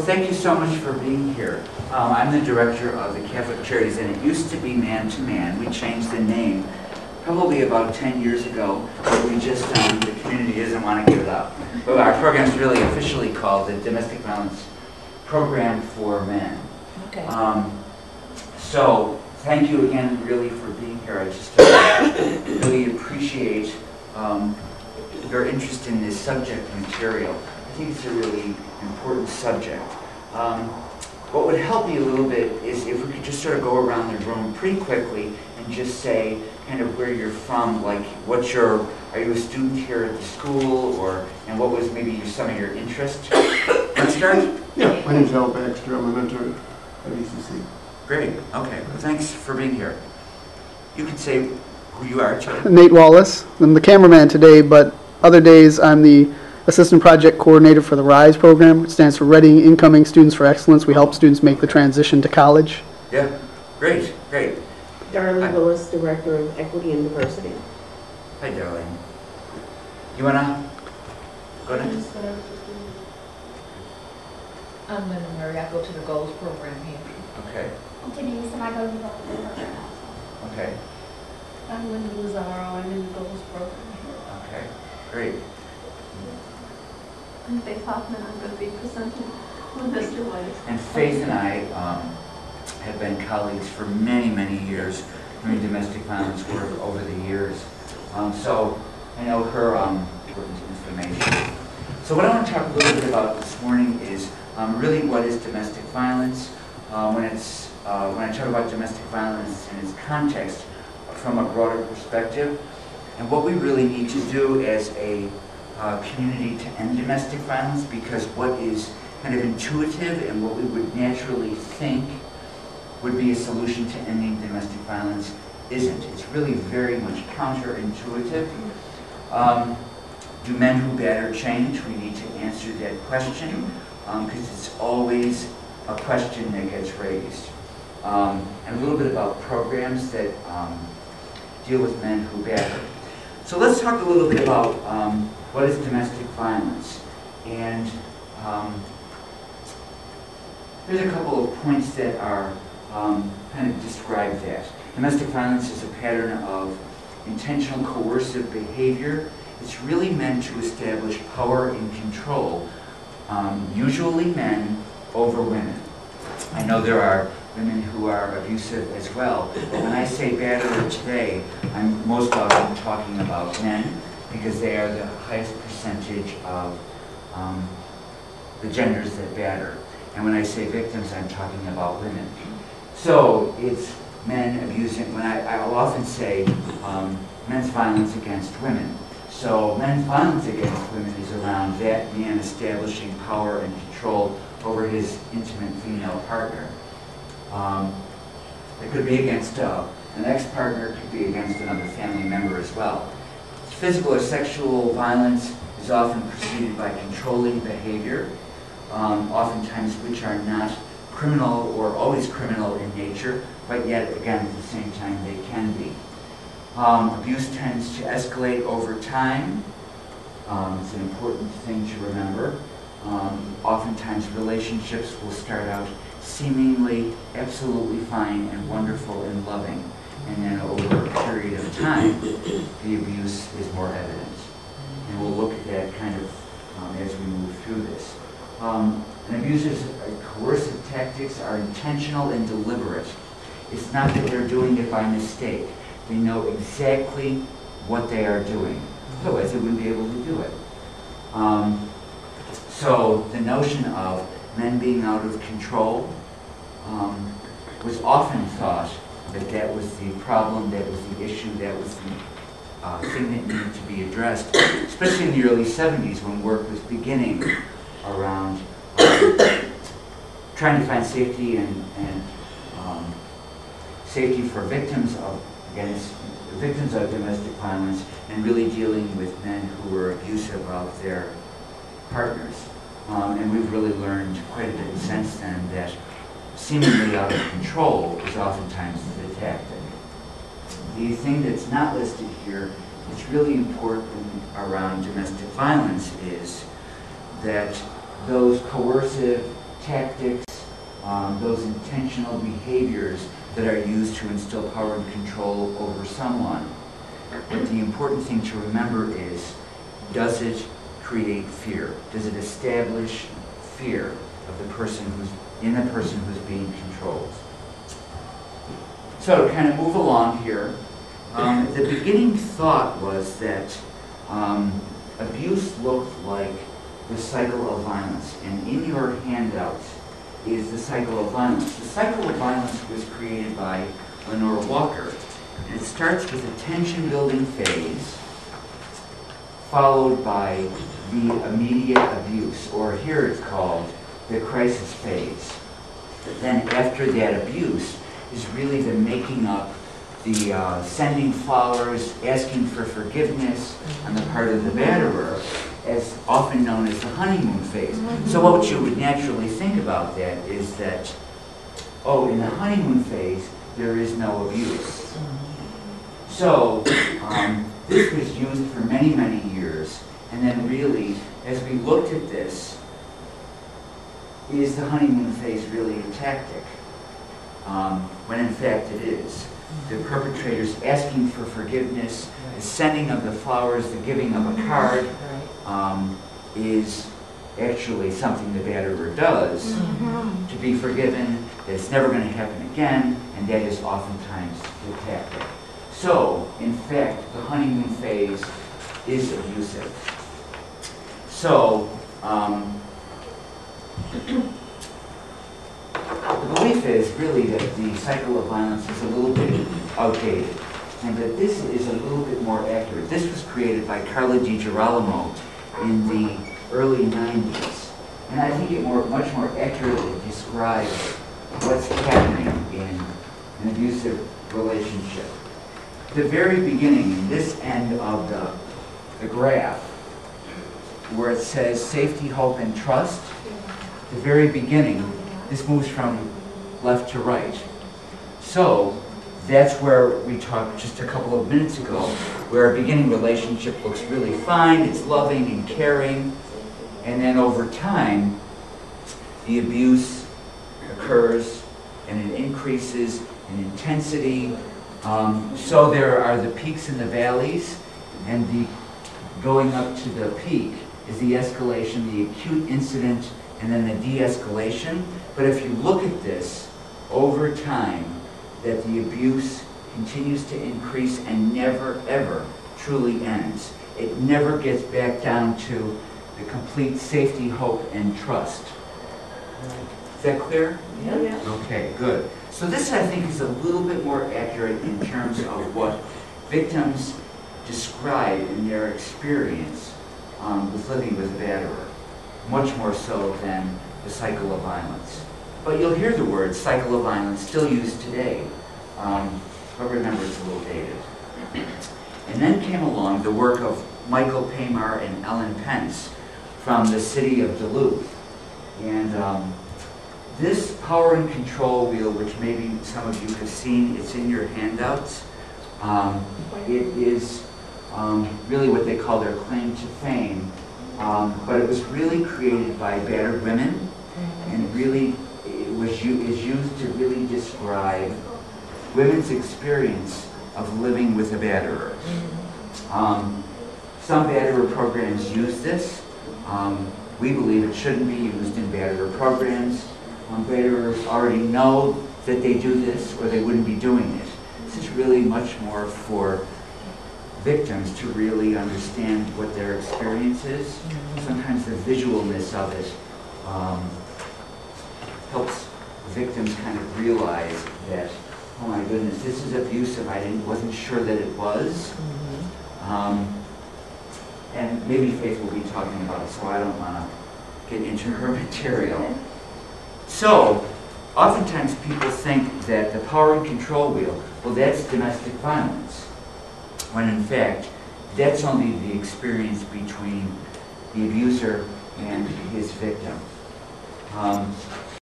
thank you so much for being here. I'm the director of the Catholic Charities, and it used to be Man to Man. We changed the name probably about 10 years ago, but we just, the community doesn't want to give it up. But our program is really officially called the Domestic Violence Program for Men. Okay. So, thank you again really for being here. I just really appreciate your interest in this subject material. I think it's a really important subject. What would help me a little bit is if we could just sort of go around the room pretty quickly and just say kind of where you're from, like what's your, are you a student here at the school, or, and what was maybe some of your interest? Let's start? Yeah, my name's Al Baxter. I'm a mentor at ECC. Great, okay, well, thanks for being here. You can say who you are, too. Nate Wallace. I'm the cameraman today, but other days I'm the Assistant Project Coordinator for the RISE program. It stands for Readying Incoming Students for Excellence. We help students make the transition to college. Yeah, great, great. Darlene Lewis, Director of Equity and Diversity. Hi, Darlene. You wanna go ahead? I'm Linda Murray. I go to the Goals program here. Okay, I'm Denise, and I go to the program. okay, I'm Linda Lazaro. I'm in the Goals program here. okay, great. I'm Faith Hoffman. I'm going to be presenting with Mr. White. And Faith and I have been colleagues for many, many years doing domestic violence work over the years. So I know her important information. So what I want to talk a little bit about this morning is really what is domestic violence. When I talk about domestic violence in its context from a broader perspective, and what we really need to do as a community to end domestic violence, because what is kind of intuitive and what we would naturally think would be a solution to ending domestic violence isn't. It's really very much counterintuitive. Do men who batter change? We need to answer that question because it's always a question that gets raised. And a little bit about programs that deal with men who batter. So let's talk a little bit about what is domestic violence. And there's a couple of points that are kind of describe that. Domestic violence is a pattern of intentional coercive behavior. It's really meant to establish power and control, usually men over women. I know there are women who are abusive as well, but when I say batterer today, I'm most often talking about men because they are the highest percentage of the genders that batter. And when I say victims, I'm talking about women. So it's men abusing, when I'll often say men's violence against women. So men's violence against women is around that man establishing power and control over his intimate female partner. It could be against an ex-partner, it could be against another family member as well. Physical or sexual violence is often preceded by controlling behavior, oftentimes which are not criminal or always criminal in nature, but yet again at the same time they can be. Abuse tends to escalate over time. It's an important thing to remember. Oftentimes relationships will start out seemingly absolutely fine and wonderful and loving, and then over a period of time the abuse is more evident. And we'll look at that kind of as we move through this. And abuser's coercive tactics are intentional and deliberate. It's not that they're doing it by mistake. They know exactly what they are doing, otherwise they wouldn't be able to do it. So the notion of men being out of control was often thought that that was the problem, that was the issue, that was the thing that needed to be addressed, especially in the early 70s when work was beginning around trying to find safety and safety for victims of domestic violence, and really dealing with men who were abusive of their partners. And we've really learned quite a bit since then that seemingly out of control is oftentimes the tactic. The thing that's not listed here that's really important around domestic violence is that those coercive tactics, those intentional behaviors that are used to instill power and control over someone. But the important thing to remember is, does it create fear? Does it establish fear of the person who's being controlled? So to kind of move along here, the beginning thought was that abuse looked like the cycle of violence, and in your handouts is the cycle of violence. The cycle of violence was created by Lenore Walker, and it starts with a tension-building phase, followed by the immediate abuse, or here it's called the crisis phase. But then after that abuse is really the making up, the sending flowers, asking for forgiveness on the part of the batterer, as often known as the honeymoon phase. So what you would naturally think about that is that, oh, in the honeymoon phase, there is no abuse. So this was used for many, many years, and then really, as we looked at this, is the honeymoon phase really a tactic? When in fact it is. The perpetrator's asking for forgiveness, the sending of the flowers, the giving of a card, is actually something the batterer does to be forgiven, that it's never going to happen again, and that is oftentimes the tactic. So, in fact, the honeymoon phase is abusive. So, the belief is really that the cycle of violence is a little bit outdated, and that this is a little bit more accurate. This was created by Carla DiGirolamo in the early 90s, and I think it much more accurately describes what's happening in an abusive relationship. The very beginning, in this end of the graph, where it says safety, hope, and trust, the very beginning, this moves from left to right. So that's where we talked just a couple of minutes ago, where a beginning relationship looks really fine, it's loving and caring, and then over time, the abuse occurs and it increases in intensity. So there are the peaks and the valleys, and the going up to the peak is the escalation, the acute incident, and then the de-escalation. But if you look at this over time, that the abuse continues to increase and never, ever truly ends. It never gets back down to the complete safety, hope, and trust. Is that clear? Yeah. Okay, good. So this, I think, is a little bit more accurate in terms of what victims describe in their experience with living with a batterer, much more so than the cycle of violence. But you'll hear the word cycle of violence still used today, but remember it's a little dated. And then came along the work of Michael Paymar and Ellen Pence from the city of Duluth. And this power and control wheel, which maybe some of you have seen, it's in your handouts. It is really what they call their claim to fame, but it was really created by battered women, and really is used to really describe women's experience of living with a batterer. Some batterer programs use this. We believe it shouldn't be used in batterer programs. Batterers already know that they do this, or they wouldn't be doing it. This is really much more for victims to really understand what their experience is. Sometimes the visualness of it helps victims kind of realize that, oh my goodness, this is abusive. Wasn't sure that it was. And maybe Faith will be talking about it, so I don't want to get into her material. So, oftentimes people think that the power and control wheel, well, that's domestic violence, when in fact, that's only the experience between the abuser and his victim.